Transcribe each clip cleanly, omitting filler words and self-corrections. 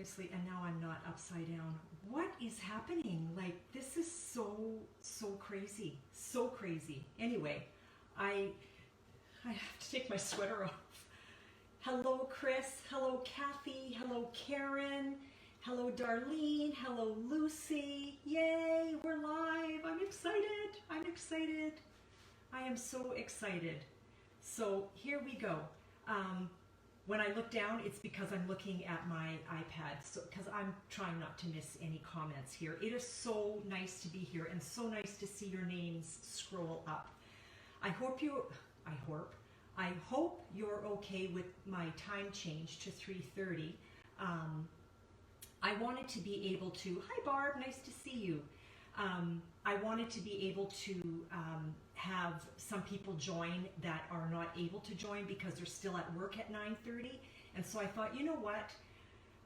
seriously, and now I'm not upside down. What is happening? Like, this is so crazy. So crazy. Anyway, I have to take my sweater off. Hello, Chris. Hello, Kathy. Hello, Karen. Hello, Darlene. Hello, Lucy. Yay, we're live. I'm excited. I'm excited. I am so excited. So here we go. When I look down, it's because I'm looking at my iPad, because I'm trying not to miss any comments here. It is so nice to be here and so nice to see your names scroll up. I hope you're okay with my time change to 3:30. I wanted to be able to, hi Barb, nice to see you. I wanted to be able to have some people join that are not able to join because they're still at work at 9:30. And so I thought, you know what?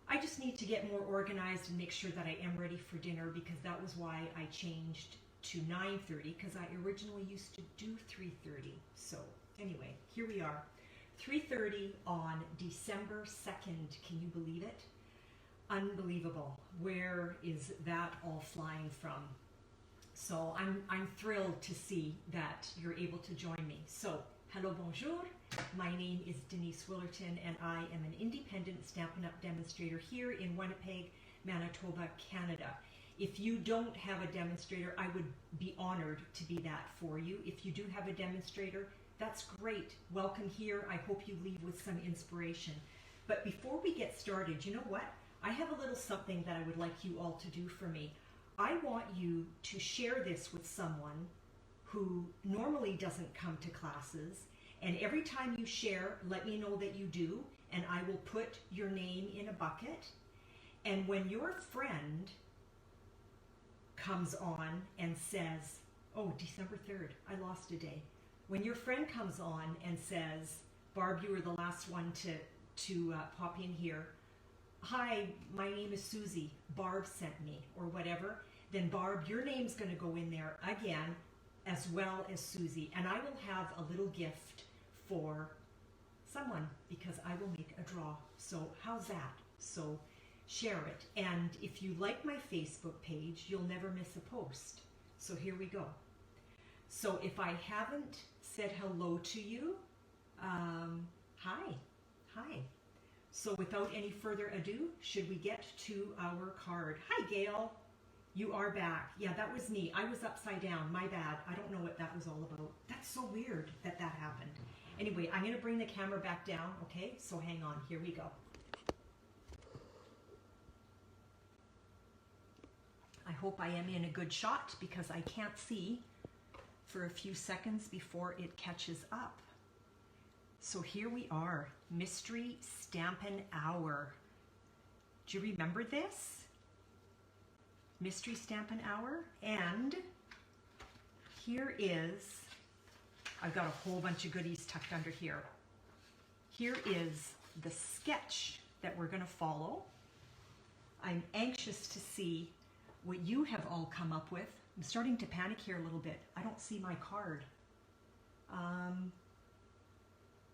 I just need to get more organized and make sure that I am ready for dinner, because that was why I changed to 9:30, because I originally used to do 3:30. So anyway, here we are. 3:30 on December 2nd. Can you believe it? Unbelievable. Where is that all flying from? So I'm thrilled to see that you're able to join me. So, hello, bonjour. My name is Denise Willerton, and I am an independent Stampin' Up! Demonstrator here in Winnipeg, Manitoba, Canada. If you don't have a demonstrator, I would be honored to be that for you. If you do have a demonstrator, that's great. Welcome here. I hope you leave with some inspiration. But before we get started, you know what? I have a little something that I would like you all to do for me. I want you to share this with someone who normally doesn't come to classes, and every time you share, let me know that you do, and I will put your name in a bucket. And when your friend comes on and says, oh, December 3rd, I lost a day. When your friend comes on and says, Barb, you were the last one to pop in here. Hi, my name is Susie. Barb sent me, or whatever. Then Barb, your name's going to go in there again, as well as Susie. And I will have a little gift for someone, because I will make a draw. So how's that? So share it. And if you like my Facebook page, you'll never miss a post. So here we go. So if I haven't said hello to you, hi. So without any further ado, should we get to our card? Hi, Gail. You are back. Yeah, that was me. I was upside down. My bad. I don't know what that was all about. That's so weird that happened. Anyway, I'm going to bring the camera back down, okay? So hang on. Here we go. I hope I am in a good shot, because I can't see for a few seconds before it catches up. So here we are, Mystery Stampin' Hour. Do you remember this? Mystery Stampin' Hour. And here is, I've got a whole bunch of goodies tucked under here. Here is the sketch that we're going to follow. I'm anxious to see what you have all come up with. I'm starting to panic here a little bit. I don't see my card.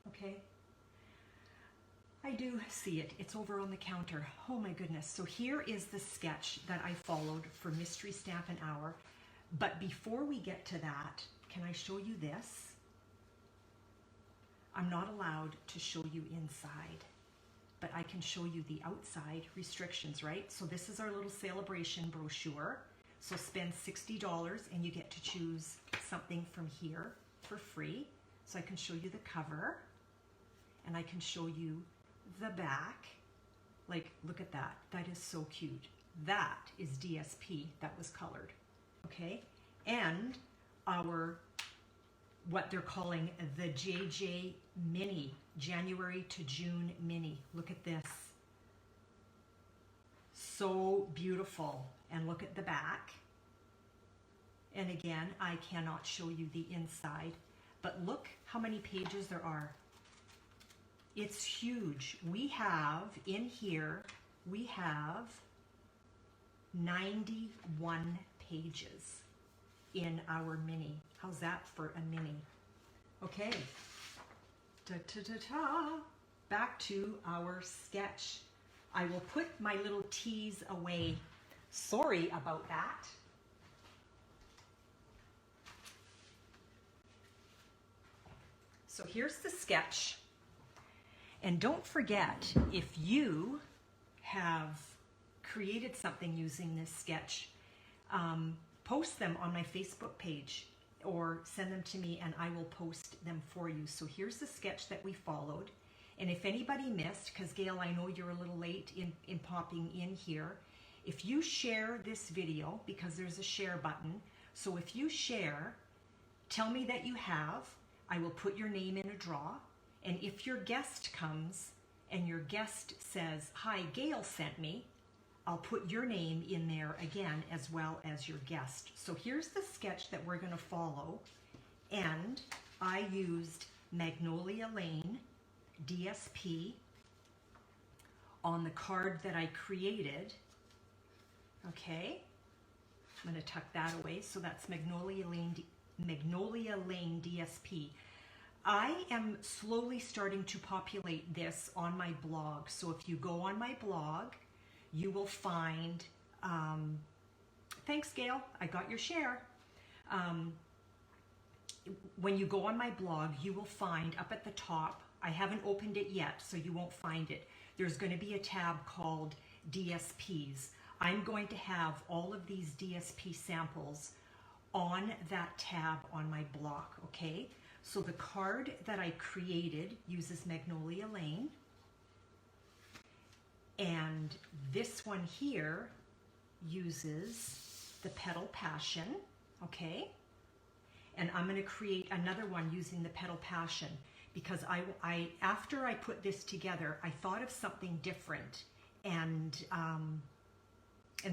Okay. I do see it. It's over on the counter. Oh my goodness. So here is the sketch that I followed for Mystery Stampin' Hour. But before we get to that, can I show you this? I'm not allowed to show you inside, but I can show you the outside. Restrictions, right? So this is our little celebration brochure. So spend $60 and you get to choose something from here for free. So I can show you the cover, and I can show you the back. Like, look at that. That is so cute. That is DSP. That was colored. Okay? And our, what they're calling the JJ Mini, January to June Mini. Look at this. So beautiful. And look at the back. And again, I cannot show you the inside, but look how many pages there are. It's huge. We have in here, we have 91 pages in our mini. How's that for a mini? Okay. Back to our sketch. I will put my little T's away. Sorry about that. So here's the sketch. And don't forget, if you have created something using this sketch, post them on my Facebook page or send them to me and I will post them for you. So here's the sketch that we followed. And if anybody missed, because Gail, I know you're a little late in popping in here, if you share this video, because there's a share button, so if you share, tell me that you have, I will put your name in a draw. And if your guest comes and your guest says, hi, Gail sent me, I'll put your name in there again as well as your guest. So here's the sketch that we're going to follow. And I used Magnolia Lane DSP on the card that I created. Okay, I'm going to tuck that away. So that's Magnolia Lane DSP. I am slowly starting to populate this on my blog. So if you go on my blog, you will find, thanks Gail, I got your share. When you go on my blog, you will find up at the top, I haven't opened it yet, so you won't find it. There's going to be a tab called DSPs. I'm going to have all of these DSP samples on that tab on my blog, okay? So the card that I created uses Magnolia Lane. And this one here uses the Petal Passion, okay? And I'm going to create another one using the Petal Passion because I after I put this together, I thought of something different, and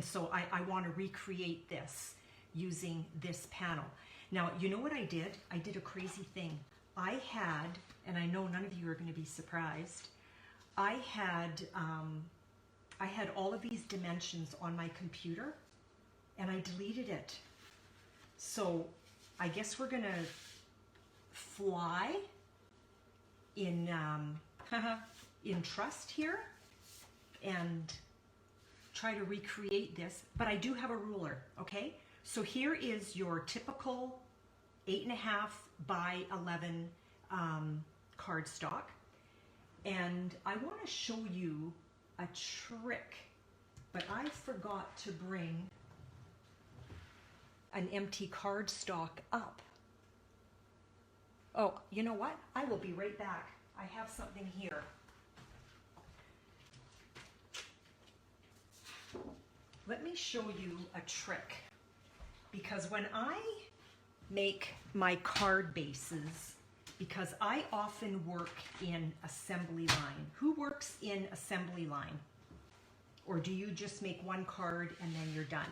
so I want to recreate this using this panel. Now, you know what I did? I did a crazy thing. I had, and I know none of you are going to be surprised, I had all of these dimensions on my computer, and I deleted it. So I guess we're going to fly in trust here and try to recreate this, but I do have a ruler, okay? So here is your typical 8.5 by 11 cardstock, and I want to show you a trick, but I forgot to bring an empty cardstock up. Oh, you know what? I will be right back. I have something here. Let me show you a trick, because when I make my card bases, because I often work in assembly line. Who works in assembly line? Or do you just make one card and then you're done?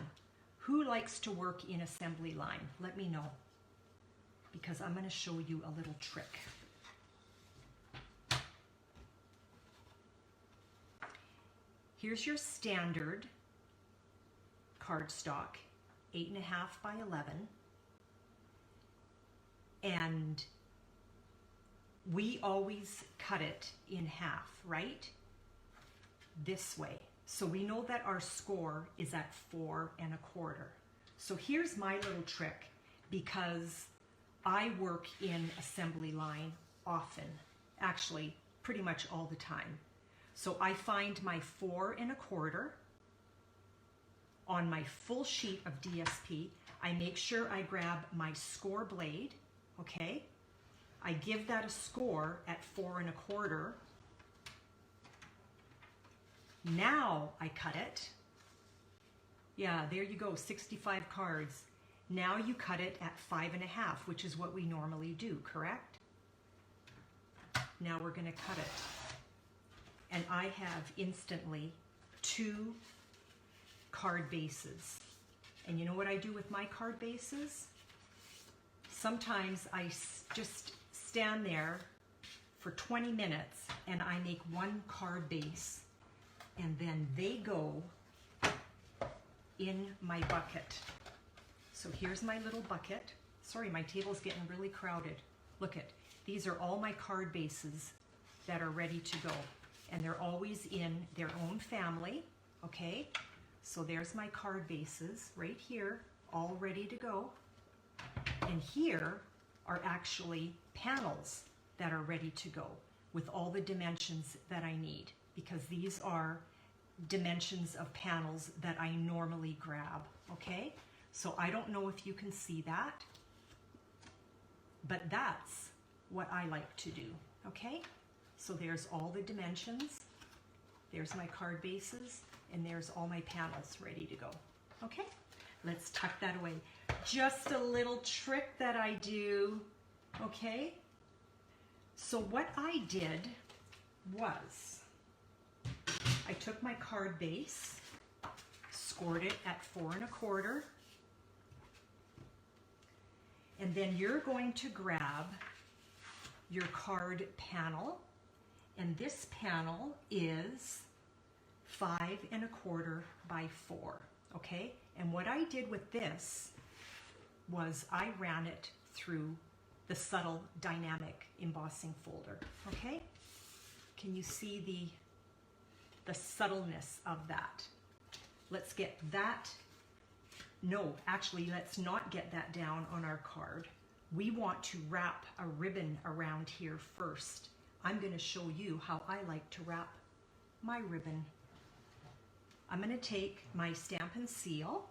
Who likes to work in assembly line? Let me know, because I'm going to show you a little trick. Here's your standard cardstock, 8.5 by 11. And we always cut it in half, right? This way. So we know that our score is at 4 1/4. So here's my little trick, because I work in assembly line often, actually pretty much all the time. So I find my 4 1/4 on my full sheet of DSP. I make sure I grab my score blade, okay? I give that a score at 4 1/4. Now I cut it. Yeah, there you go, 65 cards. Now you cut it at 5 1/2, which is what we normally do, correct? Now we're going to cut it. And I have instantly 2 card bases. And you know what I do with my card bases? Sometimes I just stand there for 20 minutes and I make 1 card base, and then they go in my bucket. So here's my little bucket. Sorry, my table's getting really crowded. Look at, these are all my card bases that are ready to go. and they're always in their own family, okay? So there's my card bases right here, all ready to go. And here are actually panels that are ready to go with all the dimensions that I need, because these are dimensions of panels that I normally grab, okay? So I don't know if you can see that, but that's what I like to do, okay? So there's all the dimensions, there's my card bases, and there's all my panels ready to go, okay? Let's tuck that away. Just a little trick that I do, okay? So what I did was, I took my card base, scored it at 4 1/4, and then you're going to grab your card panel, and this panel is 5 1/4 by 4, okay? And what I did with this was I ran it through the subtle dynamic embossing folder, okay? Can you see the subtleness of that? Let's get that. No, actually, let's not get that down on our card. We want to wrap a ribbon around here first. I'm going to show you how I like to wrap my ribbon. I'm going to take my Stampin' Seal,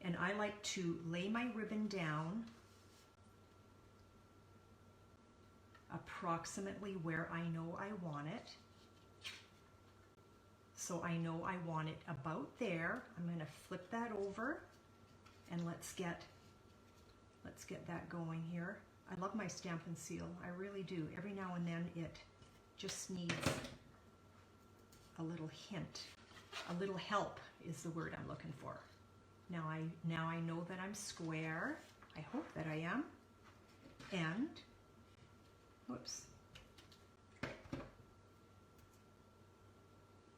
and I like to lay my ribbon down approximately where I know I want it. So I know I want it about there. I'm going to flip that over, and let's get that going here. I love my Stampin' Seal. I really do. Every now and then it just needs a little hint. A little help is the word I'm looking for. Now I know that I'm square. I hope that I am. And, whoops.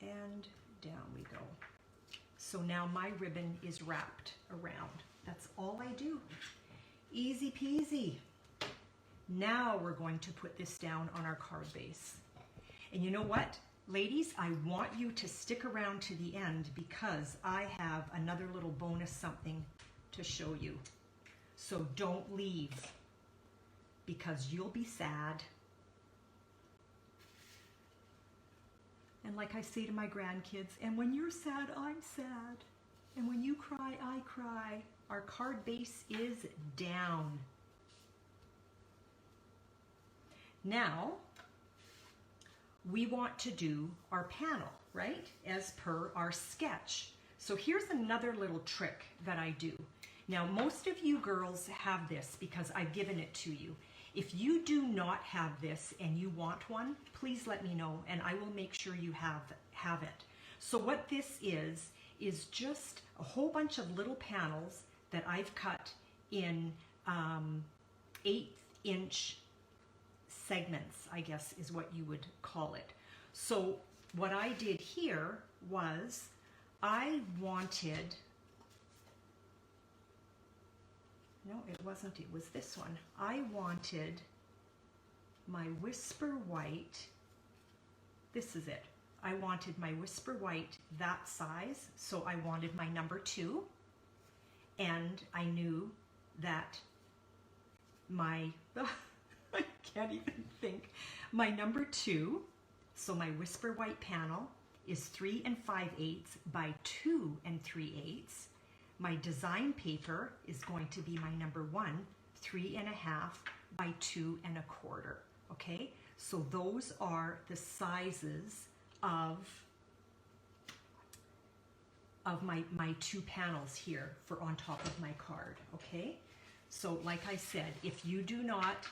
And down we go. So now my ribbon is wrapped around. That's all I do. Easy peasy. Now we're going to put this down on our card base. And you know what, ladies, I want you to stick around to the end, because I have another little bonus something to show you. So don't leave, because you'll be sad. And like I say to my grandkids, and when you're sad, I'm sad. And when you cry, I cry. Our card base is down. Now, we want to do our panel, right? As per our sketch. So here's another little trick that I do. Now, most of you girls have this because I've given it to you. If you do not have this and you want one, please let me know and I will make sure you have it. So what this is just a whole bunch of little panels that I've cut in 1/8" segments, I guess is what you would call it. So what I did here was I wanted, no, it wasn't, it was this one. I wanted my Whisper White, this is it. I wanted my Whisper White that size, so I wanted my number 2, and I knew that my, I can't even think, my number 2, so my Whisper White panel is 3 5/8 by 2 3/8. My design paper is going to be my number 1, 3 1/2 by 2 1/4. Okay, so those are the sizes of my 2 panels here for on top of my card. Okay, so like I said, if you do not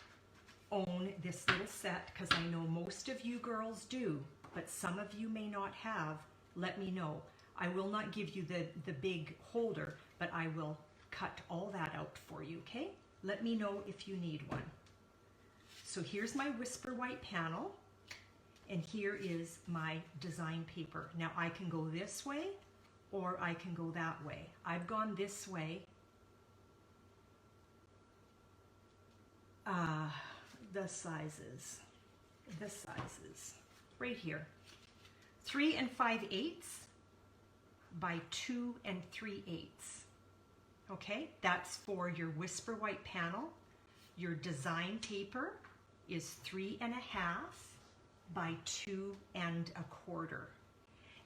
own this little set, because I know most of you girls do, but some of you may not have, let me know. I will not give you the big holder, but I will cut all that out for you, okay? Let me know if you need one. So here's my Whisper White panel, and here is my design paper. Now I can go this way, or I can go that way. I've gone this way. the sizes, right here. 3 5/8 by 2 3/8. Okay, that's for your Whisper White panel. Your design paper is 3 1/2 by 2 1/4.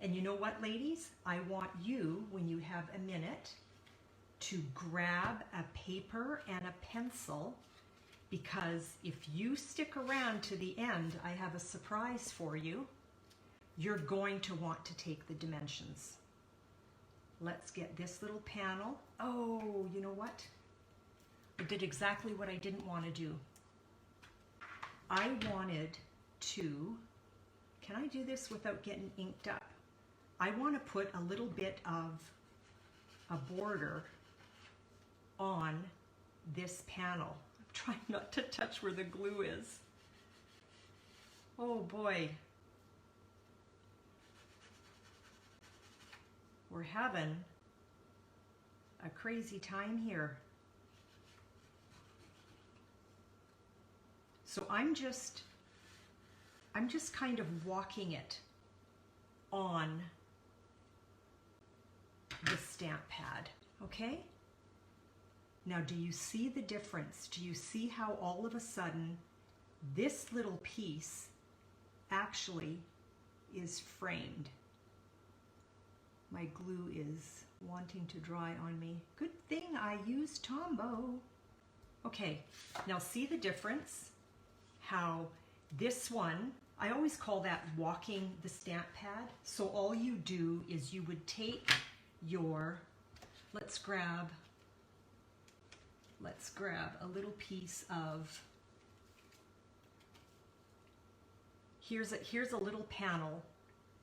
And you know what, ladies? I want you, when you have a minute, to grab a paper and a pencil, because if you stick around to the end, I have a surprise for you. You're going to want to take the dimensions. Let's get this little panel. Oh, you know what? I did exactly what I didn't want to do. I wanted to, can I do this without getting inked up? I want to put a little bit of a border on this panel. I'm trying not to touch where the glue is. Oh boy. We're having a crazy time here. So I'm just kind of walking it on the stamp pad, okay? Now, do you see the difference? Do you see how all of a sudden this little piece actually is framed? My glue is wanting to dry on me. Good thing I used Tombow. Okay, now see the difference? How this one, I always call that walking the stamp pad. So all you do is you would take your, let's grab a little piece of, here's a little panel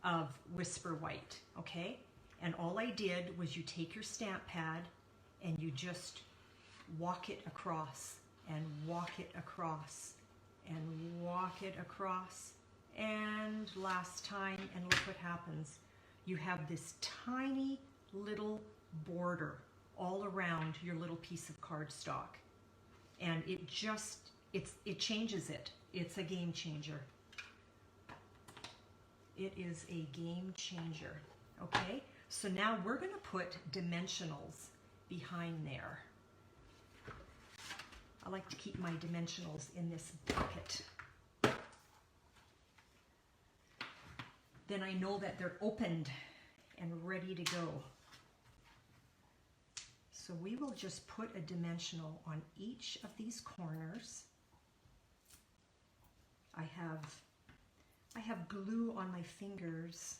of Whisper White, okay? And all I did was you take your stamp pad and you just walk it across and walk it across and walk it across. And last time, and look what happens. You have this tiny little border all around your little piece of cardstock. And it just, it changes it. It's a game changer. It is a game changer, okay? So now we're gonna put dimensionals behind there. I like to keep my dimensionals in this bucket. Then I know that they're opened and ready to go. So we will just put a dimensional on each of these corners. I have glue on my fingers.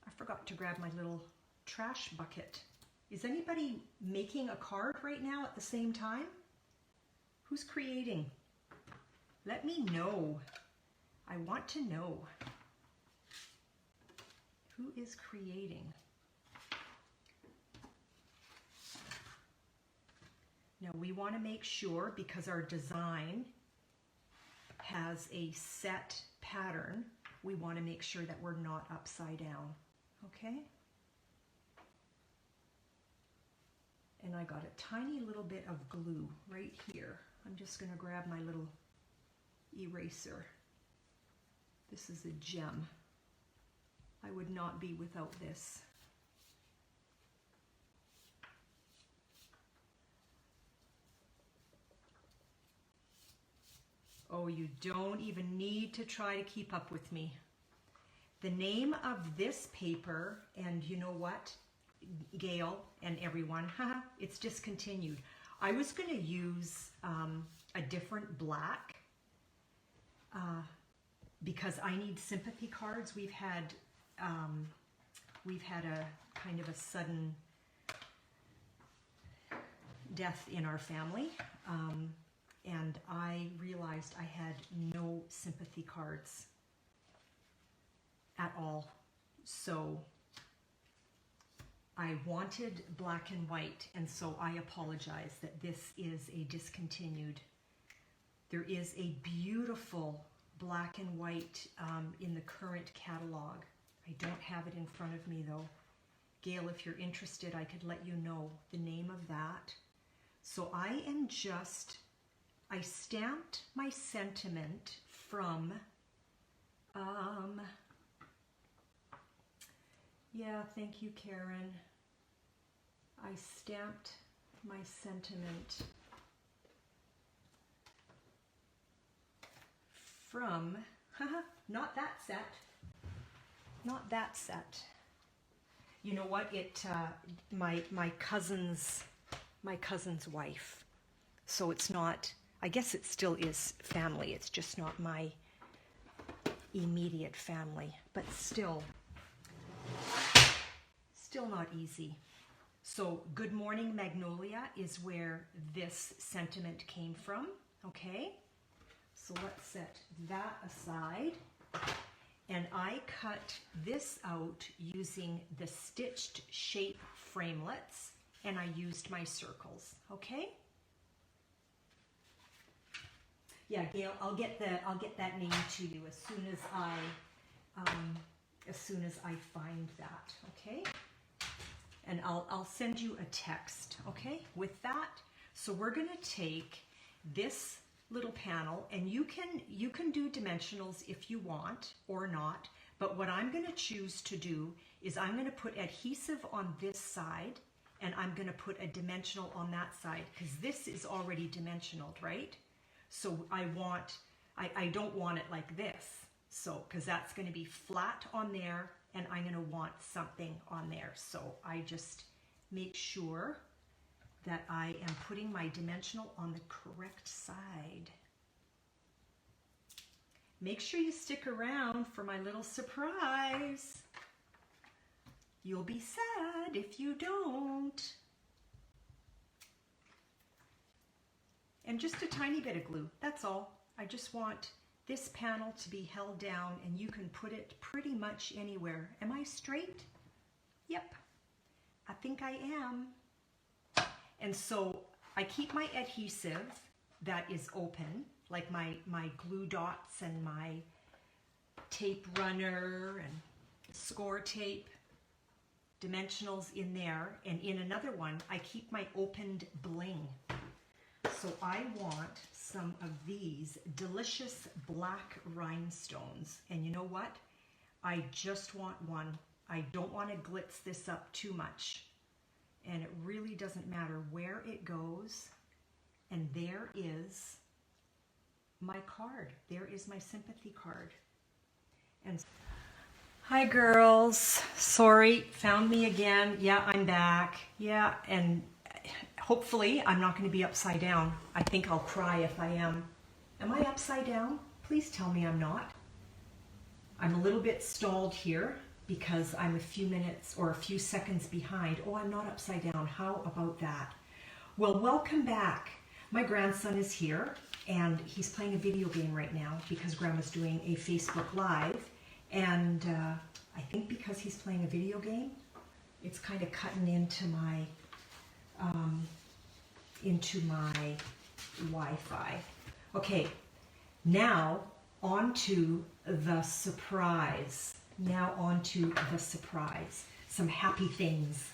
I forgot to grab my little trash bucket. Is anybody making a card right now at the same time? Who's creating? Let me know. I want to know. Who is creating? Now we want to make sure, because our design has a set pattern, we want to make sure that we're not upside down, okay? And I got a tiny little bit of glue right here. I'm just going to grab my little eraser. This is a gem. I would not be without this. Oh, you don't even need to try to keep up with me. The name of this paper, and you know what, Gail and everyone, it's discontinued. I was going to use a different black because I need sympathy cards. We've had a kind of a sudden death in our family, and I realized I had no sympathy cards at all. So I wanted black and white, and so I apologize that this is a discontinued. There is a beautiful black and white in the current catalog. I don't have it in front of me though. Gail, if you're interested, I could let you know the name of that. So I stamped my sentiment from, yeah, thank you, Karen. I stamped my sentiment from, not that set, not that set. You know what? My cousin's wife. So it's not, I guess it still is family. It's just not my immediate family, but still not easy. So Good Morning Magnolia is where this sentiment came from, okay? So let's set that aside. And I cut this out using the stitched shape framelits, and I used my circles, okay? Yeah, Gail, I'll get that name to you as soon as I find that, okay? And I'll send you a text, okay, with that. So we're gonna take this little panel, and you can do dimensionals if you want or not, but what I'm gonna choose to do is I'm gonna put adhesive on this side, and I'm gonna put a dimensional on that side, because this is already dimensionaled, right? So I don't want it like this, so, because that's gonna be flat on there, and I'm gonna want something on there. So I just make sure that I am putting my dimensional on the correct side. Make sure you stick around for my little surprise. You'll be sad if you don't. And just a tiny bit of glue, that's all. I just want this panel to be held down, and you can put it pretty much anywhere. Am I straight? Yep, I think I am. And so I keep my adhesive that is open, like my glue dots and my tape runner and score tape, dimensionals in there, and in another one I keep my opened bling. So I want some of these delicious black rhinestones, and you know what? I just want one. I don't want to glitz this up too much, and it really doesn't matter where it goes. And there is my card. There is my sympathy card. And hi girls, sorry, found me again. Yeah, I'm back. Yeah, and hopefully I'm not going to be upside down. I think I'll cry if I am. Am I upside down? Please tell me I'm not. I'm a little bit stalled here because I'm a few minutes or a few seconds behind. Oh, I'm not upside down. How about that? Well, welcome back. My grandson is here, and he's playing a video game right now because Grandma's doing a Facebook Live. And I think because he's playing a video game, it's kind of cutting into my Wi-Fi. Okay, now on to the surprise. Now on to the surprise. Some happy things.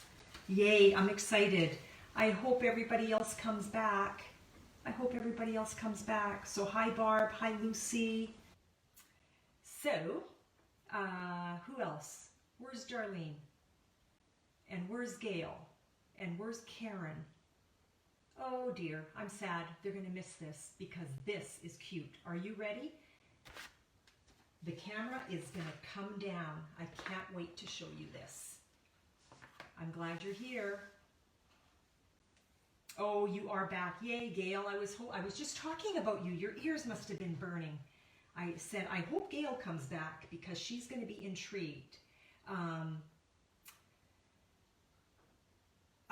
Yay, I'm excited. I hope everybody else comes back. I hope everybody else comes back. So hi Barb, hi Lucy. So, who else? Where's Darlene? And where's Gail? And where's Karen? Oh dear, I'm sad. They're going to miss this because this is cute. Are you ready? The camera is going to come down. I can't wait to show you this. I'm glad you're here. Oh, you are back. Yay, Gail. I was just talking about you. Your ears must have been burning. I said, I hope Gail comes back because she's going to be intrigued. I'm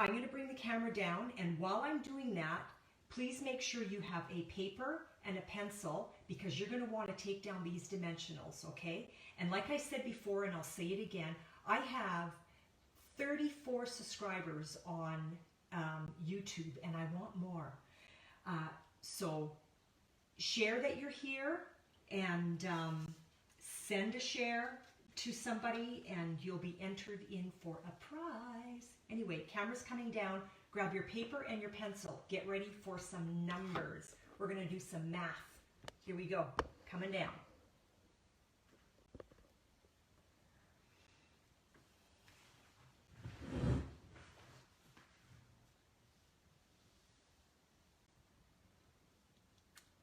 going to bring the camera down, and while I'm doing that, please make sure you have a paper and a pencil because you're going to want to take down these dimensionals, okay? And like I said before, and I'll say it again, I have 34 subscribers on YouTube, and I want more. So share that you're here, and send a share to somebody, and you'll be entered in for a prize. Anyway, camera's coming down. Grab your paper and your pencil. Get ready for some numbers. We're going to do some math. Here we go. Coming down.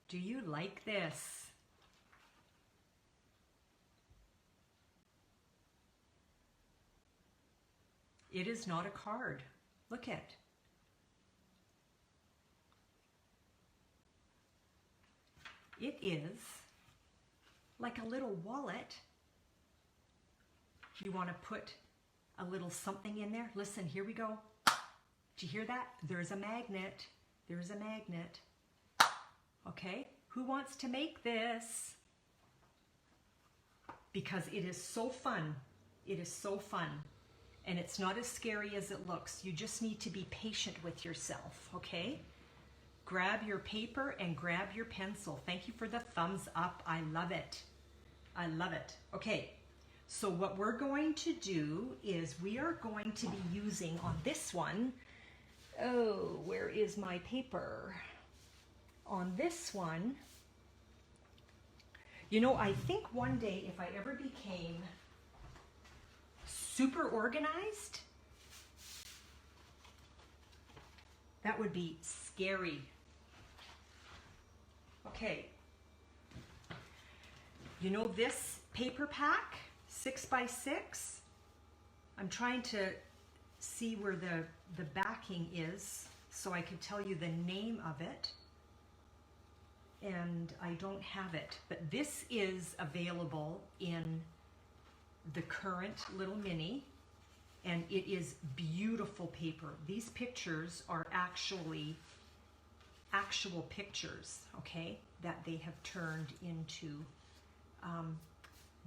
Do you like this? It is not a card. Look at. It is like a little wallet. You want to put a little something in there? Listen, here we go. Did you hear that? There's a magnet. There's a magnet. Okay, who wants to make this? Because it is so fun. It is so fun. And it's not as scary as it looks. You just need to be patient with yourself, okay? Grab your paper and grab your pencil. Thank you for the thumbs up. I love it. I love it. Okay, so what we're going to do is we are going to be using on this one, oh, where is my paper? On this one, you know, I think one day if I ever became super organized, that would be scary. Okay, you know this paper pack, 6x6, I'm trying to see where the backing is so I could tell you the name of it, and I don't have it, but this is available in the current little mini, and it is beautiful paper. These pictures are actually actual pictures, okay, that they have turned into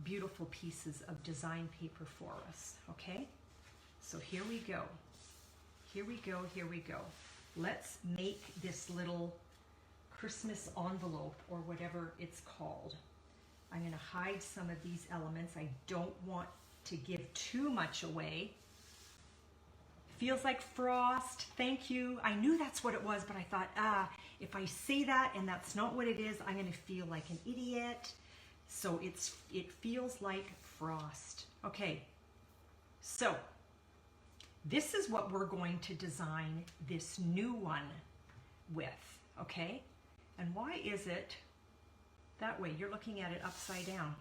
beautiful pieces of design paper for us, okay? So here we go. Here we go, here we go. Let's make this little Christmas envelope or whatever it's called. I'm going to hide some of these elements. I don't want to give too much away. Feels like frost. Thank you. I knew that's what it was, but I thought, if I say that and that's not what it is, I'm going to feel like an idiot. So it feels like frost. Okay. So this is what we're going to design this new one with, okay? And why is it that way? You're looking at it upside down.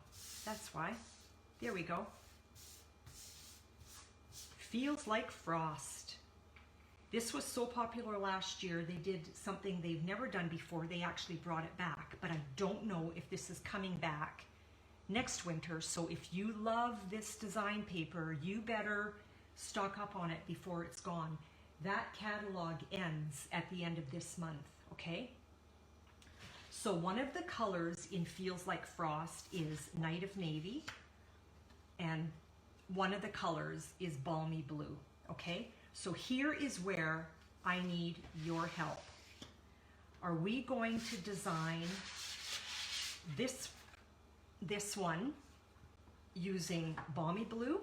That's why. There we go. Feels like frost. This was so popular last year. They did something they've never done before. They actually brought it back, but I don't know if this is coming back next winter. So if you love this design paper, you better stock up on it before it's gone. That catalog ends at the end of this month, okay? So one of the colors in Feels Like Frost is Night of Navy, and one of the colors is Balmy Blue, okay? So here is where I need your help. Are we going to design this one using Balmy Blue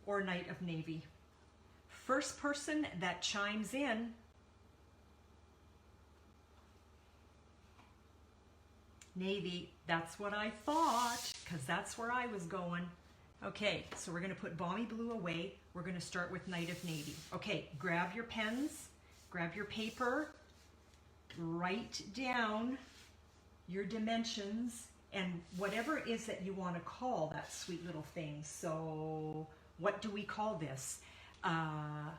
or Night of Navy? First person that chimes in, Navy. That's what I thought, because that's where I was going. Okay, so we're going to put Balmy Blue away. We're going to start with Night of Navy. Okay, grab your pens, grab your paper, write down your dimensions and whatever it is that you want to call that sweet little thing. So what do we call this? A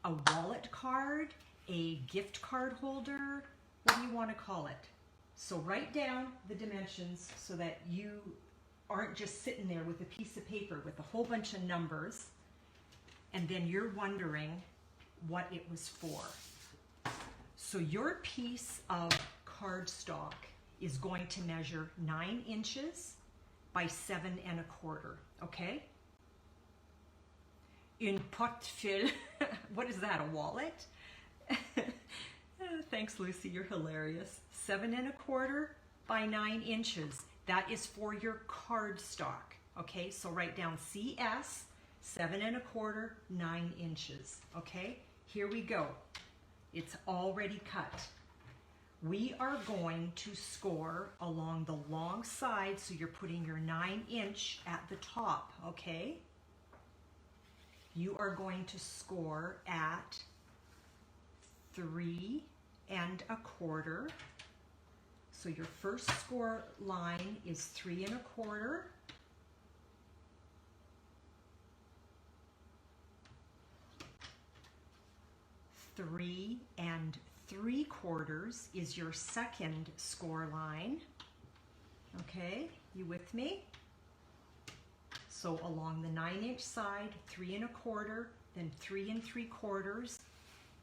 wallet card, a gift card holder, what do you want to call it? So write down the dimensions so that you aren't just sitting there with a piece of paper with a whole bunch of numbers and then you're wondering what it was for. So your piece of cardstock is going to measure 9 inches by 7 1/4, okay? Une portefeuille, what is that, a wallet? Thanks, Lucy, you're hilarious. 7 1/4 by 9 inches. That is for your cardstock, okay? So write down CS, 7 1/4, 9 inches, okay? here we go. It's already cut. We are going to score along the long side, so you're putting your 9" at the top, okay? You are going to score at 3 1/4. So your first score line is 3 1/4. Three 3/4 is your second score line. Okay, you with me? So along the 9" side, 3 1/4, then 3 3/4,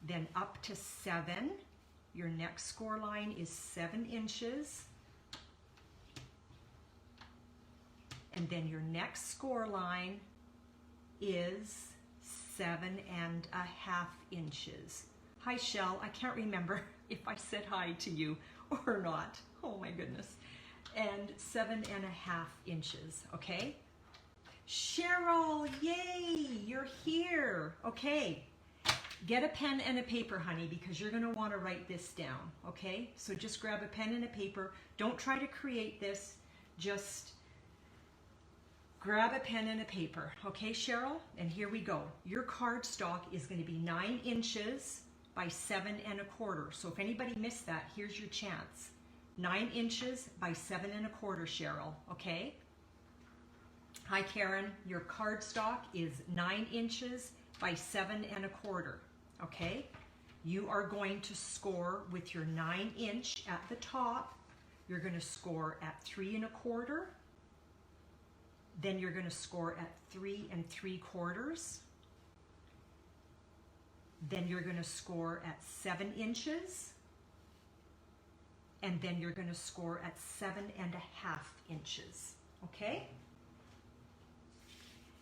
then up to 7. Your next score line is 7 inches. And then your next score line is 7 1/2 inches. Hi, Shell. I can't remember if I said hi to you or not. Oh my goodness. And 7 1/2 inches, okay? Cheryl, yay, you're here. Okay, get a pen and a paper, honey, because you're gonna wanna write this down, okay? So just grab a pen and a paper. Don't try to create this, just grab a pen and a paper, okay, Cheryl? And here we go. Your cardstock is gonna be 9 inches by 7 1/4. So if anybody missed that, here's your chance. 9 inches by 7 1/4, Cheryl, okay? Hi, Karen. Your cardstock is 9 inches by 7 1/4, okay? You are going to score with your 9" at the top. You're going to score at 3 1/4. Then you're going to score at 3 3/4. Then you're going to score at 7 inches. And then you're going to score at 7 1/2 inches, okay?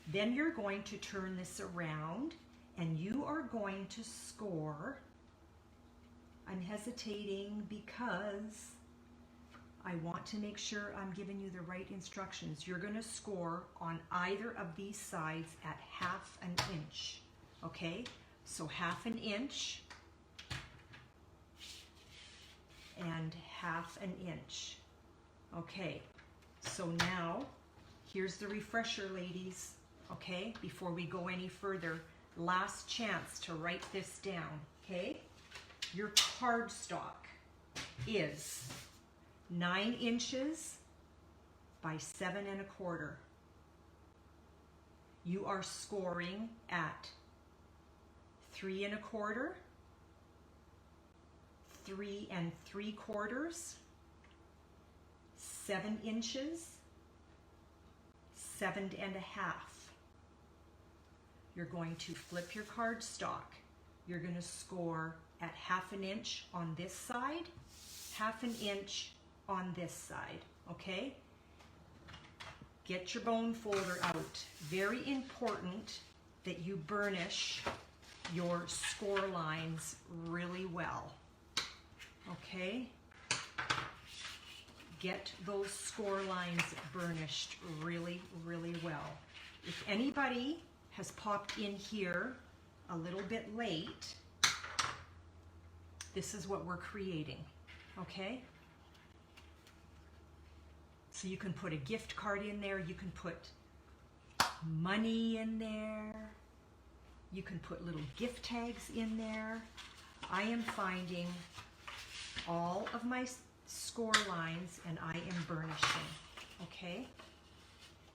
Then you're going to turn this around and you are going to score. I'm hesitating because I want to make sure I'm giving you the right instructions. You're going to score on either of these sides at 1/2 inch, okay? So 1/2 inch and 1/2 inch. Okay, so now here's the refresher, ladies, okay? Before we go any further, last chance to write this down, okay? Your cardstock is 9 inches by 7 1/4. You are scoring at 3 1/4, 3 3/4, 7 inches, 7 1/2. You're going to flip your cardstock. You're going to score at 1/2 inch on this side, 1/2 inch on this side, okay? Get your bone folder out. Very important that you burnish your score lines really well, okay? Get those score lines burnished really, really well. If anybody has popped in here a little bit late, this is what we're creating, okay? So you can put a gift card in there, you can put money in there, you can put little gift tags in there. I am finding all of my score lines and I am burnishing, okay?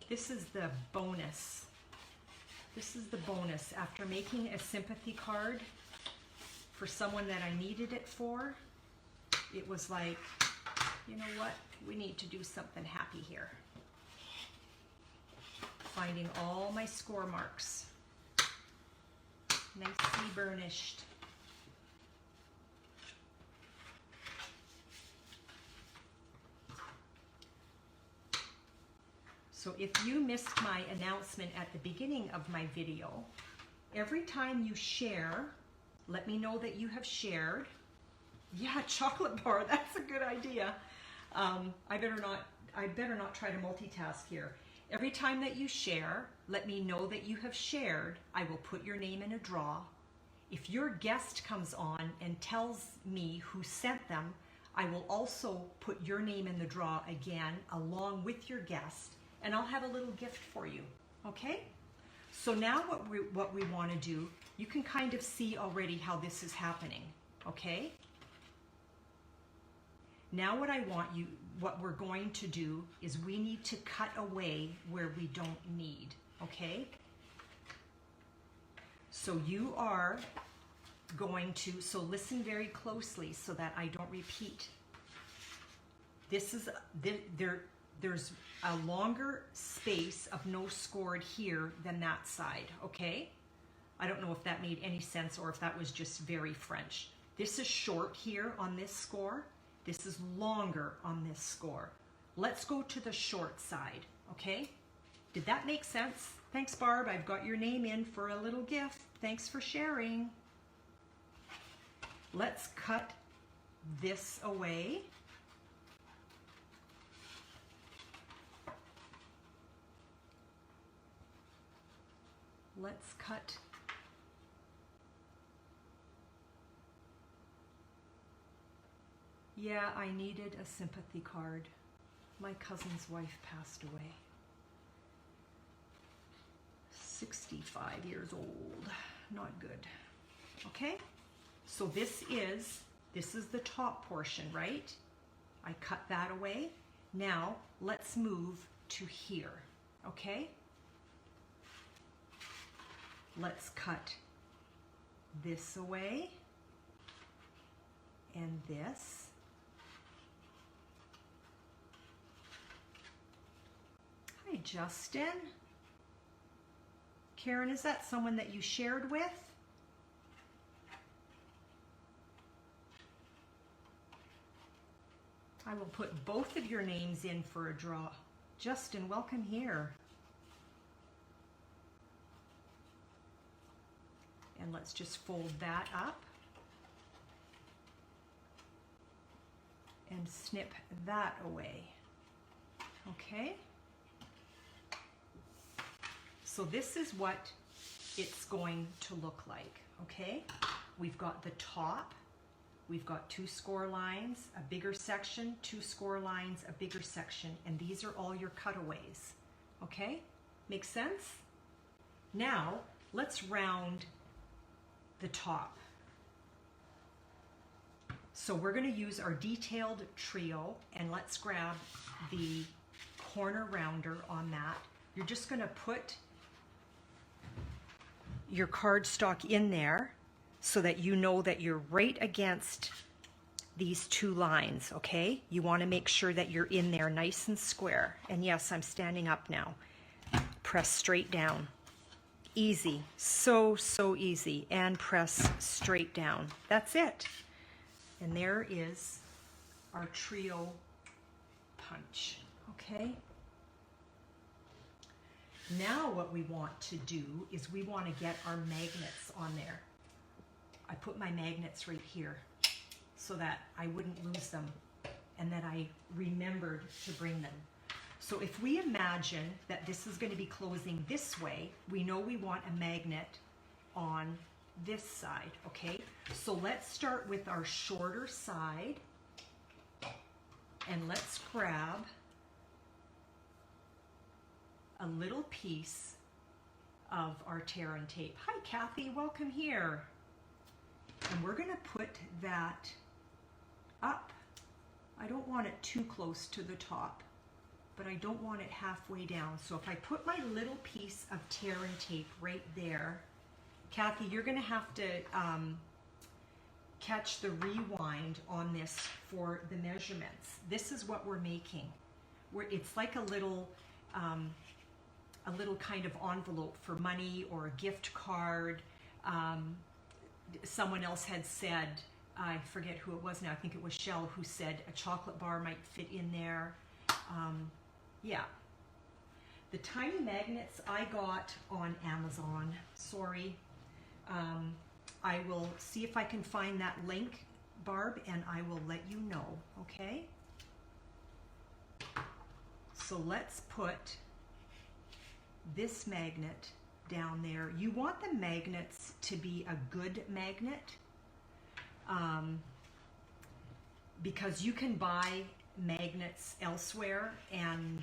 This is the bonus. This is the bonus. After making a sympathy card for someone that I needed it for, it was like, you know what? We need to do something happy here. Finding all my score marks. Nicely burnished. So if you missed my announcement at the beginning of my video, every time you share, let me know that you have shared. Yeah, chocolate bar, that's a good idea. I better not try to multitask here. Every time that you share, let me know that you have shared. I will put your name in a draw, If your guest comes on and tells me who sent them, I will also put your name in the draw again along with your guest, and I'll have a little gift for you, okay? So now what we want to do, you can kind of see already how this is happening, okay? Now what we're going to do is we need to cut away where we don't need, okay? So you are going to, so listen very closely so that I don't repeat. There's a longer space of no scored here than that side, okay? I don't know if that made any sense or if that was just very French. This is short here on this score. This is longer on this score. Let's go to the short side, okay? Did that make sense? Thanks, Barb. I've got your name in for a little gift. Thanks for sharing. Let's cut this away. Let's cut Yeah, I needed a sympathy card. My cousin's wife passed away. 65 years old. Not good. Okay? So this is the top portion, right? I cut that away. Now, let's move to here. Okay? Let's cut this away and this. Hi, Justin. Karen, is that someone that you shared with? I will put both of your names in for a draw. Justin, welcome here. And let's just fold that up and snip that away. Okay? So this is what it's going to look like, okay? We've got the top, we've got 2 score lines, a bigger section, 2 score lines, a bigger section, and these are all your cutaways, okay? Make sense? Now, let's round the top. So we're going to use our detailed trio, and let's grab the corner rounder on that. You're just going to put your cardstock in there so that you know that you're right against these 2 lines, okay? You want to make sure that you're in there nice and square. And yes, I'm standing up now. Press straight down. Easy, so easy, and press straight down. That's it. And there is our trio punch, okay? Now what we want to do is we want to get our magnets on there. I put my magnets right here so that I wouldn't lose them and that I remembered to bring them. So if we imagine that this is going to be closing this way, we know we want a magnet on this side, okay? So let's start with our shorter side and let's grab a little piece of our tear and tape. Hi, Kathy, welcome here. And we're going to put that up. I don't want it too close to the top, but I don't want it halfway down. So if I put my little piece of tear and tape right there, Kathy, you're going to have to catch the rewind on this for the measurements. This is what we're making. It's like a little kind of envelope for money or a gift card. Someone else had said, I forget who it was now, I think it was Shell, who said a chocolate bar might fit in there. Yeah. The tiny magnets I got on Amazon, sorry. I will see if I can find that link, Barb, and I will let you know, okay? So let's put this magnet down there. You want the magnets to be a good magnet, because you can buy magnets elsewhere and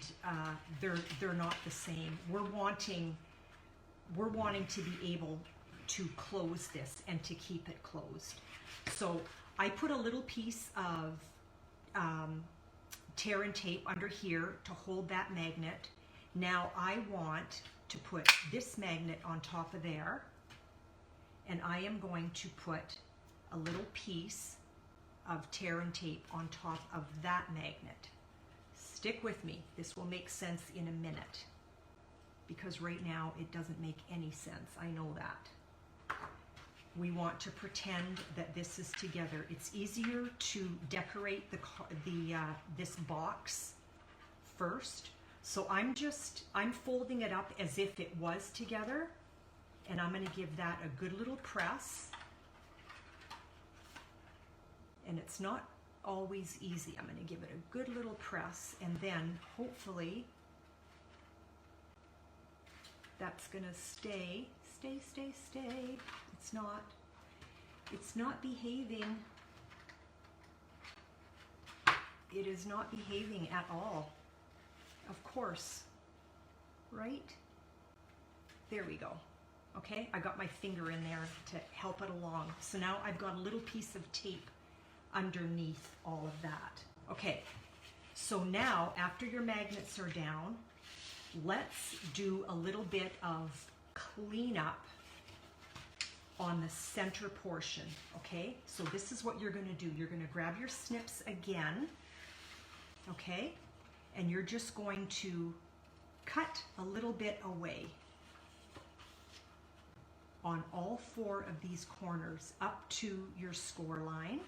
they're not the same. We're wanting to be able to close this and to keep it closed. So I put a little piece of tear and tape under here to hold that magnet. Now I want to put this magnet on top of there, and I am going to put a little piece of tear and tape on top of that magnet. Stick with me. This will make sense in a minute, because right now it doesn't make any sense. I know that. We want to pretend that this is together. It's easier to decorate this box first. So I'm folding it up as if it was together, and I'm going to give that a good little press. And it's not always easy. I'm going to give it a good little press, and then hopefully that's going to stay. It's not behaving. It is not behaving at all. Of course, right? There we go. Okay, I got my finger in there to help it along. So now I've got a little piece of tape underneath all of that. Okay, so now after your magnets are down, let's do a little bit of cleanup on the center portion. Okay, so this is what you're going to do. You're going to grab your snips again, okay, and you're just going to cut a little bit away on all 4 of these corners up to your score line.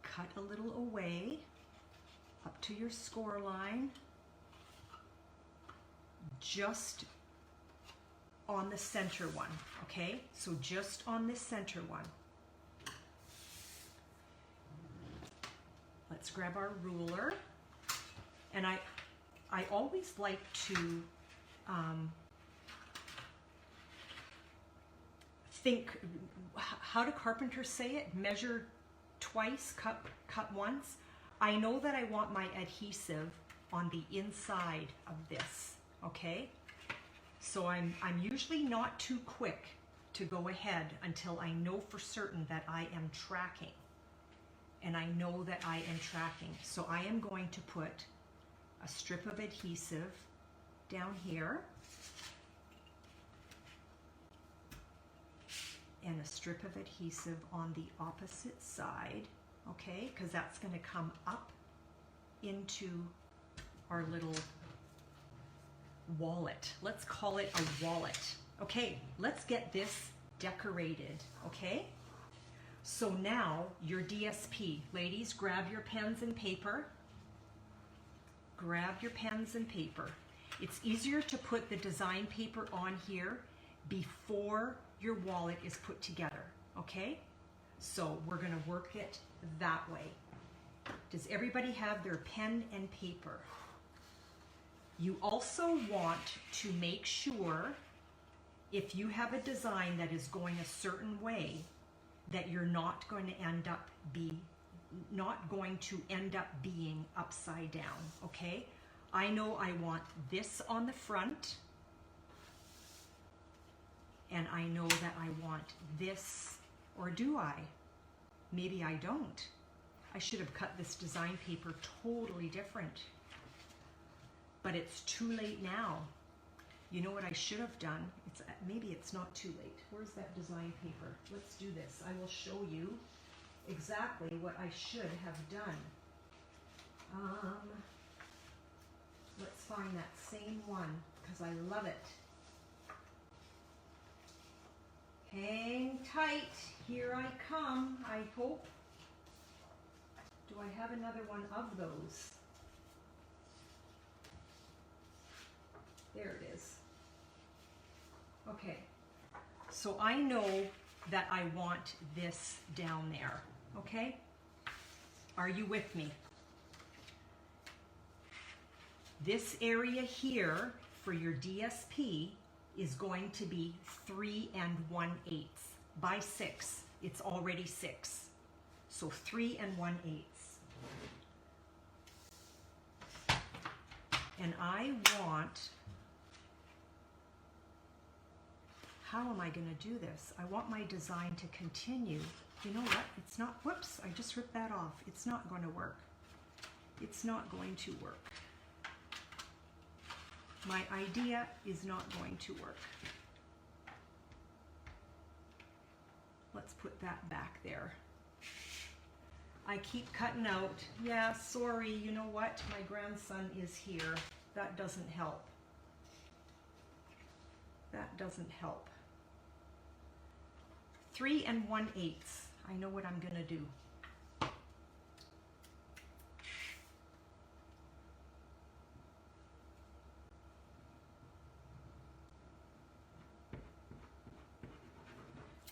Cut a little away up to your score line, just on the center one, okay? So just on the center one. Let's grab our ruler, and I always like to think, how do carpenters say it? Measure twice, cut once. I know that I want my adhesive on the inside of this, okay? So I'm usually not too quick to go ahead until I know for certain that I am tracking. And I know that I am tracking. So I am going to put a strip of adhesive down here and a strip of adhesive on the opposite side, okay? Because that's going to come up into our little wallet. Let's call it a wallet. Okay, let's get this decorated, okay? So now your DSP, ladies, grab your pens and paper. Grab your pens and paper. It's easier to put the design paper on here before your wallet is put together, okay? So we're going to work it that way. Does everybody have their pen and paper? You also want to make sure, if you have a design that is going a certain way, that you're not going to end up being upside down, okay? I know I want this on the front, and I know that I want this, or do I? Maybe I don't. I should have cut this design paper totally different. But it's too late now. You know what I should have done? Maybe it's not too late. Where's that design paper? Let's do this. I will show you exactly what I should have done. Let's find that same one, because I love it. Hang tight. Here I come, I hope. Do I have another one of those? There it is. Okay, so I know that I want this down there, okay? Are you with me? This area here for your DSP is going to be 3 1/8 by 6. It's already 6. So 3 1/8. And I want, how am I going to do this? I want my design to continue. You know what? It's not, whoops, I just ripped that off. It's not going to work. It's not going to work. My idea is not going to work. Let's put that back there. I keep cutting out. Yeah, sorry, you know what? My grandson is here. That doesn't help. That doesn't help. 3 1/8. I know what I'm going to do.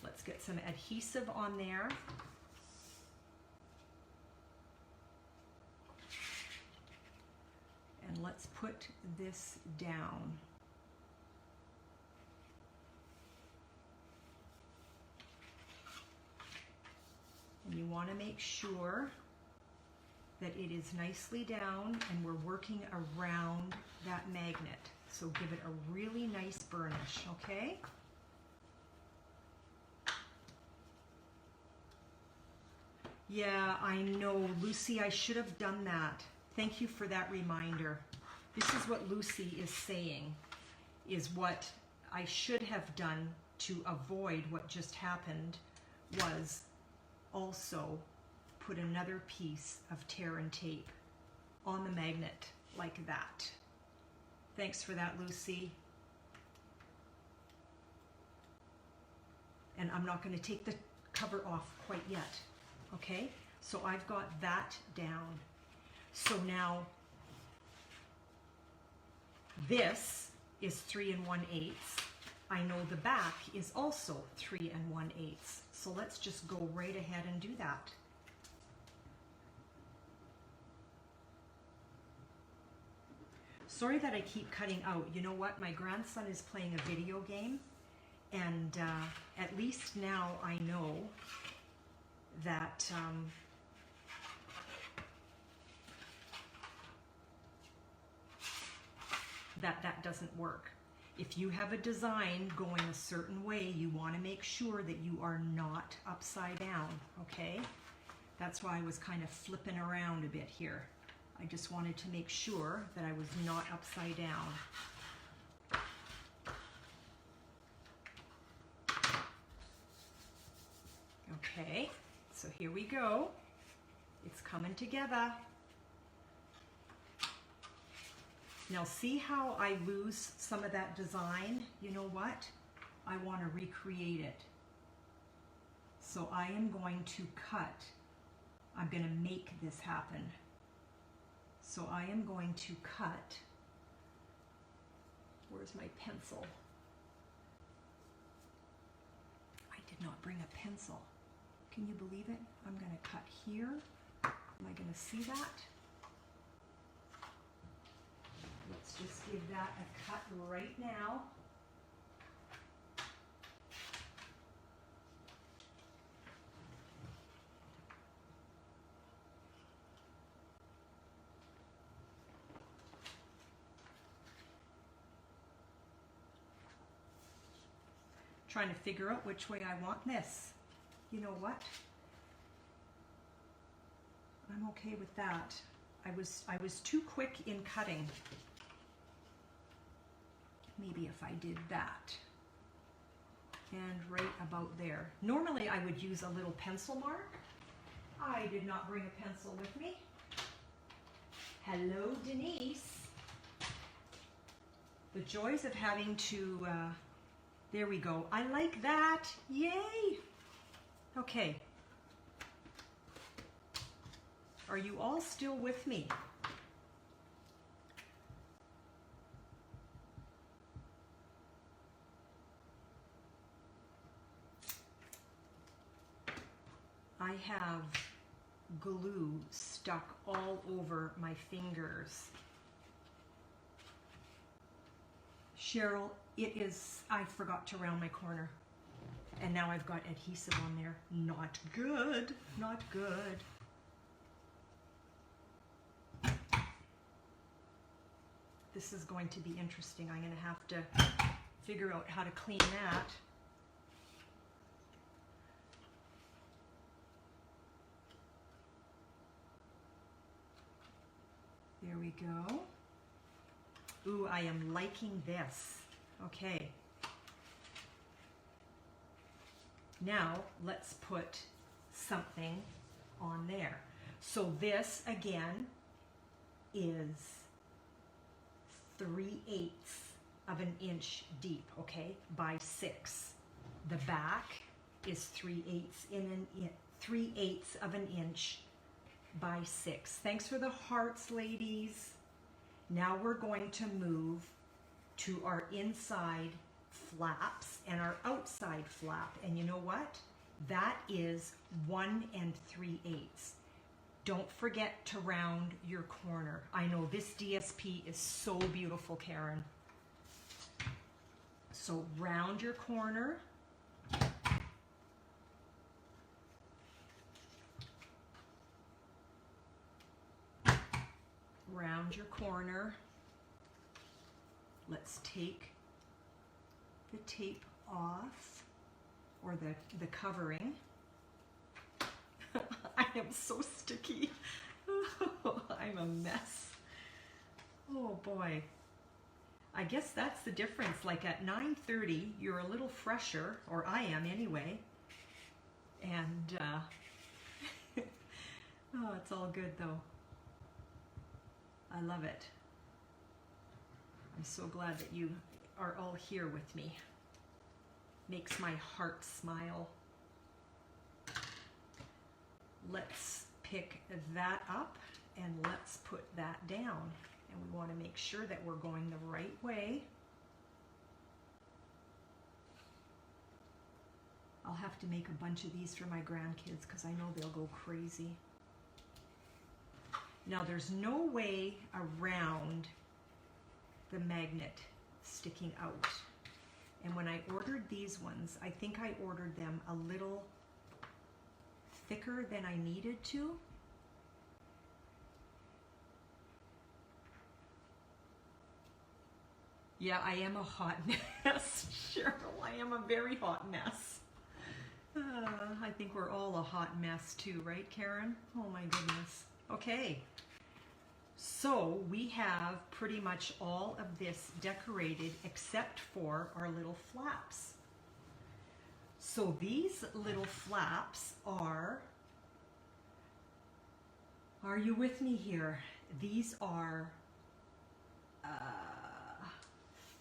Let's get some adhesive on there. And let's put this down. And you want to make sure that it is nicely down and we're working around that magnet. So give it a really nice burnish, okay? Yeah, I know, Lucy, I should have done that. Thank you for that reminder. This is what Lucy is saying, is what I should have done to avoid what just happened was also put another piece of tear and tape on the magnet like that. Thanks for that, Lucy. And I'm not going to take the cover off quite yet. Okay, so I've got that down. So now this is 3 1/8. I know the back is also 3 1/8. So let's just go right ahead and do that. Sorry that I keep cutting out. You know what? My grandson is playing a video game, and at least now I know that that doesn't work. If you have a design going a certain way, you want to make sure that you are not upside down, okay? That's why I was kind of flipping around a bit here. I just wanted to make sure that I was not upside down. Okay, so here we go. It's coming together. Now see how I lose some of that design? You know what? I want to recreate it. So I am going to cut. I'm going to make this happen. So I am going to cut. Where's my pencil? I did not bring a pencil. Can you believe it? I'm going to cut here. Am I going to see that? Let's just give that a cut right now. Trying to figure out which way I want this. You know what? I'm okay with that. I was too quick in cutting. Maybe if I did that. And right about there. Normally I would use a little pencil mark. I did not bring a pencil with me. Hello, Denise. The joys of having to, there we go. I like that. Yay. Okay. Are you all still with me? I have glue stuck all over my fingers. Cheryl, it is, I forgot to round my corner. And now I've got adhesive on there. Not good, not good. This is going to be interesting. I'm going to have to figure out how to clean that. There we go. Ooh, I am liking this. Okay. Now let's put something on there. So this again is 3/8 of an inch deep, okay, by 6. The back is 3/8 of an inch by 6. Thanks for the hearts, ladies. Now we're going to move to our inside flaps and our outside flap. And you know what? That is 1 3/8. Don't forget to round your corner. I know this DSP is so beautiful, Karen. So round your corner. Round your corner. Let's take the tape off, or the covering. I am so sticky. I'm a mess. Oh boy. I guess that's the difference. Like at 9:30, you're a little fresher, or I am anyway. And oh, it's all good though. I love it. I'm so glad that you are all here with me. Makes my heart smile. Let's pick that up and let's put that down. And we want to make sure that we're going the right way. I'll have to make a bunch of these for my grandkids because I know they'll go crazy. Now there's no way around the magnet sticking out. And when I ordered these ones, I think I ordered them a little thicker than I needed to. Yeah, I am a hot mess, Cheryl. I am a very hot mess. I think we're all a hot mess too, right, Karen? Oh my goodness. Okay. So we have pretty much all of this decorated except for our little flaps. So these little flaps are you with me here? These are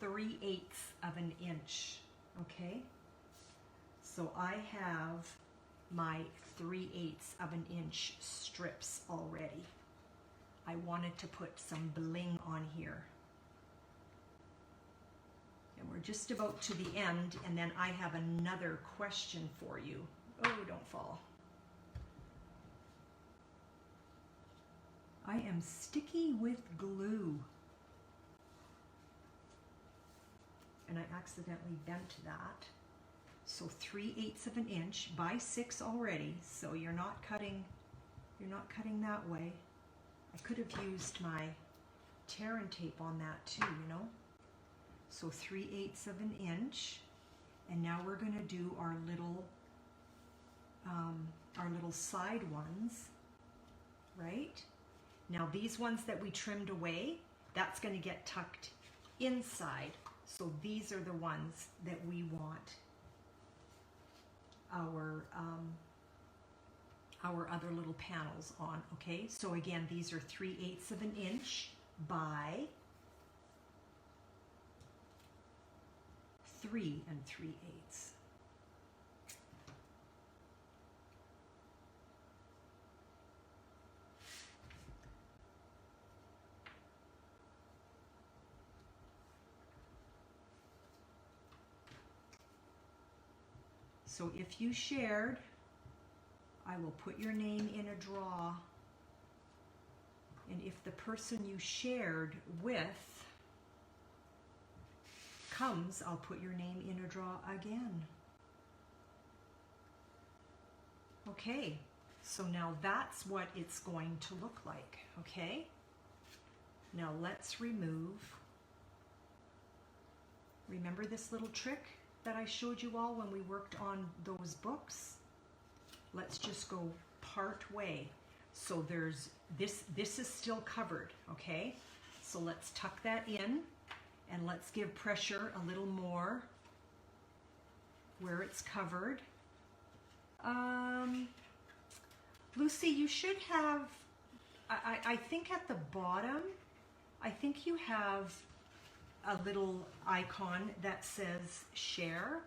3/8 of an inch, okay? So I have my 3/8 of an inch strips already. I wanted to put some bling on here. And we're just about to the end, and then I have another question for you. Oh, don't fall. I am sticky with glue. And I accidentally bent that. So 3/8 of an inch by 6 already. So you're not cutting that way. I could have used my tear and tape on that too, you know. So 3/8 of an inch, and now we're going to do our little side ones, right? Now these ones that we trimmed away, that's going to get tucked inside. So these are the ones that we want our other little panels on, okay? So again, these are 3/8 of an inch by 3 3/8. So if you shared, I will put your name in a draw. And if the person you shared with comes, I'll put your name in a draw again. Okay, so now that's what it's going to look like, okay? Now let's remove. Remember this little trick that I showed you all when we worked on those books? Let's just go part way. So there's this is still covered, okay? So let's tuck that in and let's give pressure a little more where it's covered. Lucy, you should have, I think at the bottom, I think you have a little icon that says share.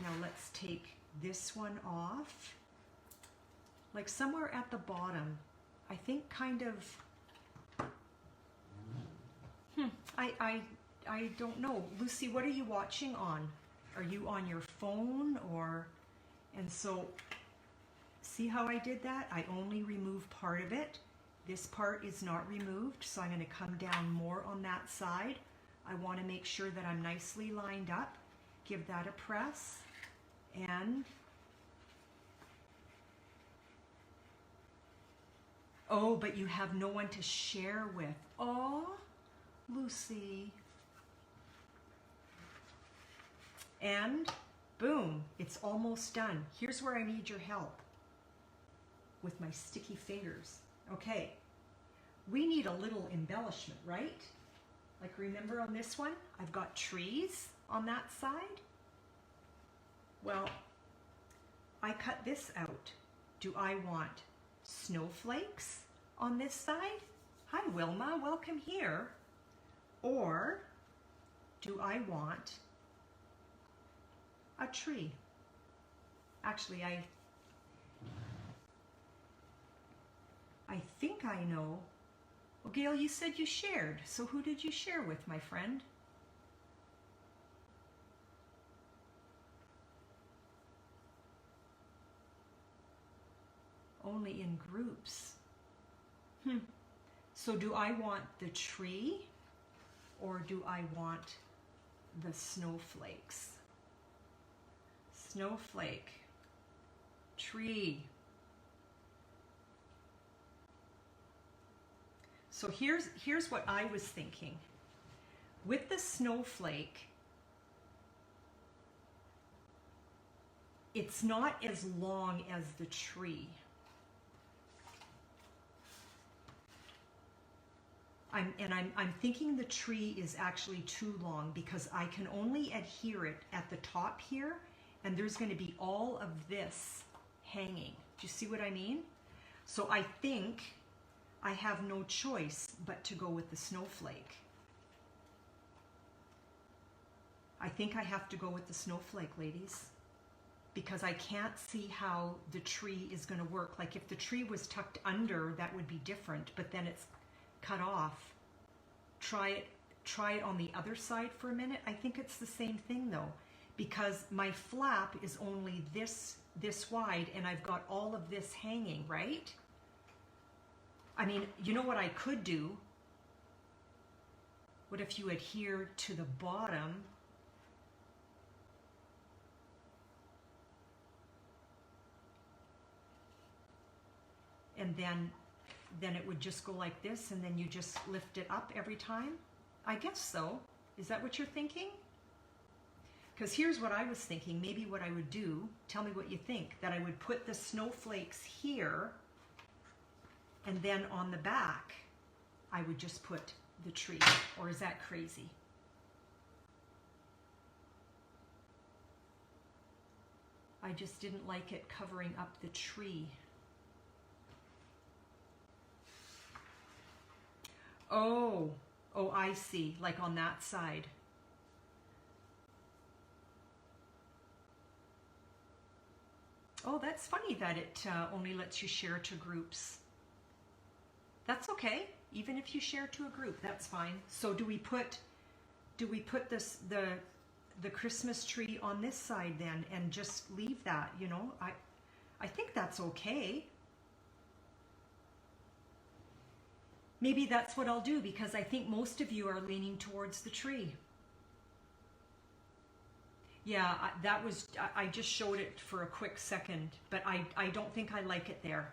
Now let's take this one off. Like somewhere at the bottom, I think kind of, I don't know. Lucy, what are you watching on? Are you on your phone or, and so see how I did that? I only remove part of it. This part is not removed, so I'm going to come down more on that side. I want to make sure that I'm nicely lined up. Give that a press. And oh, but you have no one to share with. Oh, Lucy. And boom, it's almost done. Here's where I need your help with my sticky fingers. Okay, we need a little embellishment, right? Like remember on this one, I've got trees on that side. Well, I cut this out. Do I want snowflakes on this side? Hi Wilma, welcome here. Or do I want a tree? Actually, I think I know. Well, Gail, you said you shared. So who did you share with, my friend? Only in groups. So do I want the tree or do I want the snowflakes? Snowflake, tree. So here's what I was thinking. With the snowflake, it's not as long as the tree. I'm thinking the tree is actually too long because I can only adhere it at the top here, and there's going to be all of this hanging. Do you see what I mean? So I think I have no choice but to go with the snowflake. I think I have to go with the snowflake, ladies, because I can't see how the tree is going to work. Like if the tree was tucked under, that would be different, but then it's cut off. Try it on the other side for a minute. I think it's the same thing though, because my flap is only this wide and I've got all of this hanging, right? I mean, you know what I could do? What if you adhere to the bottom? And then it would just go like this, and then you just lift it up every time? I guess so. Is that what you're thinking? Because here's what I was thinking. Maybe what I would do, tell me what you think, that I would put the snowflakes here, and then on the back, I would just put the tree. Or is that crazy? I just didn't like it covering up the tree. Oh, I see, like on that side. Oh, that's funny that it only lets you share to groups. That's okay, even if you share to a group, that's fine. So do we put this the Christmas tree on this side then and just leave that, you know? I think that's okay. maybe that's what I'll do, because I think most of you are leaning towards the tree. Yeah, I just showed it for a quick second, but I don't think I like it there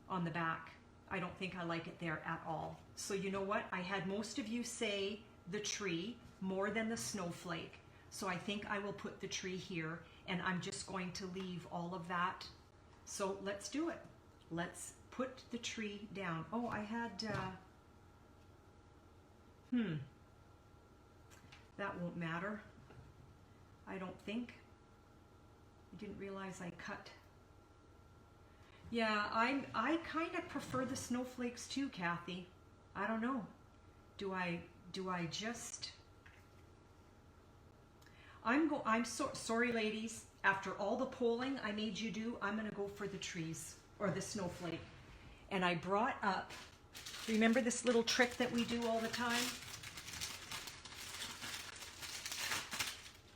on the back. I don't think I like it there at all. So you know what? I had most of you say the tree more than the snowflake. So I think I will put the tree here, and I'm just going to leave all of that. So let's do it. Let's put the tree down. Oh, I had, that won't matter. I don't think. I didn't realize I cut. Yeah, I kind of prefer the snowflakes too, Kathy. I don't know. Do I just... I'm sorry, ladies. After all the polling I made you do, I'm going to go for the trees or the snowflake. And I brought up, remember this little trick that we do all the time?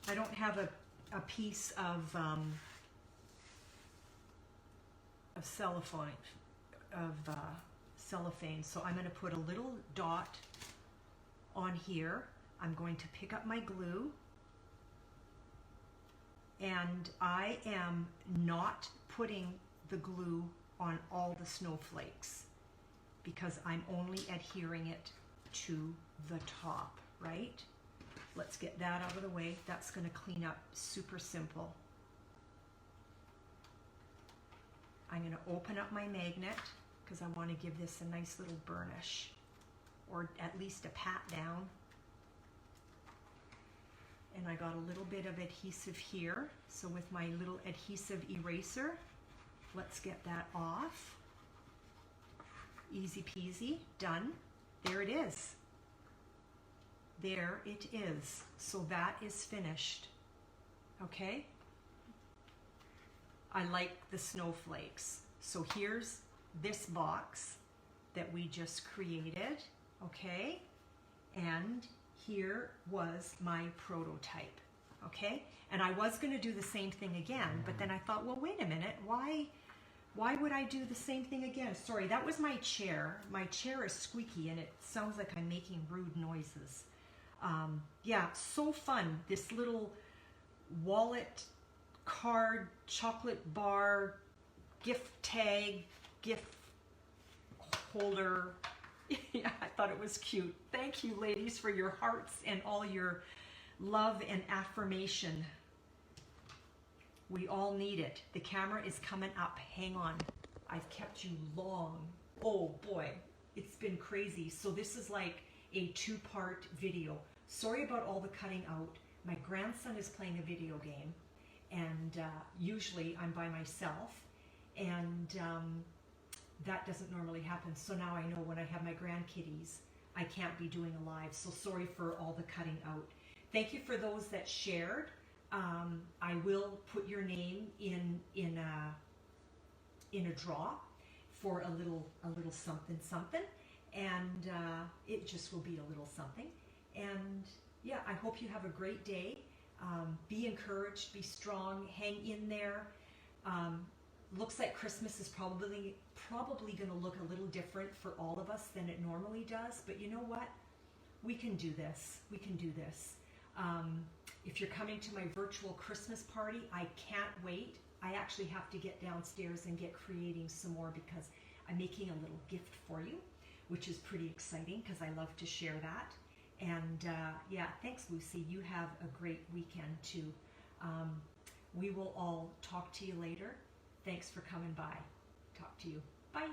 I don't have a piece of cellophane, so I'm going to put a little dot on here. I'm going to pick up my glue, and I am not putting the glue on all the snowflakes because I'm only adhering it to the top, right? Let's get that out of the way. That's going to clean up super simple. I'm going to open up my magnet because I want to give this a nice little burnish, or at least a pat down. And I got a little bit of adhesive here. So with my little adhesive eraser, let's get that off. Easy peasy, done. There it is. There it is. So that is finished. Okay? I like the snowflakes. So here's this box that we just created. Okay? And here was my prototype. Okay? And I was going to do the same thing again, but then I thought, well, wait a minute. Why would I do the same thing again? Sorry, that was my chair. My chair is squeaky and it sounds like I'm making rude noises. Yeah, so fun. This little wallet, card, chocolate bar, gift tag, gift holder. Yeah, I thought it was cute. Thank you, ladies, for your hearts and all your love and affirmation. We all need it. The camera is coming up. Hang on. I've kept you long. Oh boy, it's been crazy. So this is like a two-part video. Sorry about all the cutting out. My grandson is playing a video game, and usually I'm by myself, and that doesn't normally happen. So now I know when I have my grandkiddies, I can't be doing a live. So sorry for all the cutting out. Thank you for those that shared. I will put your name in a draw for a little something, and it just will be a little something. And yeah, I hope you have a great day. Be encouraged, be strong, hang in there. Looks like Christmas is probably going to look a little different for all of us than it normally does, but you know what? We can do this. We can do this. If you're coming to my virtual Christmas party, I can't wait. I actually have to get downstairs and get creating some more because I'm making a little gift for you, which is pretty exciting because I love to share that. And yeah, thanks, Lucy. You have a great weekend too. We will all talk to you later. Thanks for coming by. Talk to you. Bye.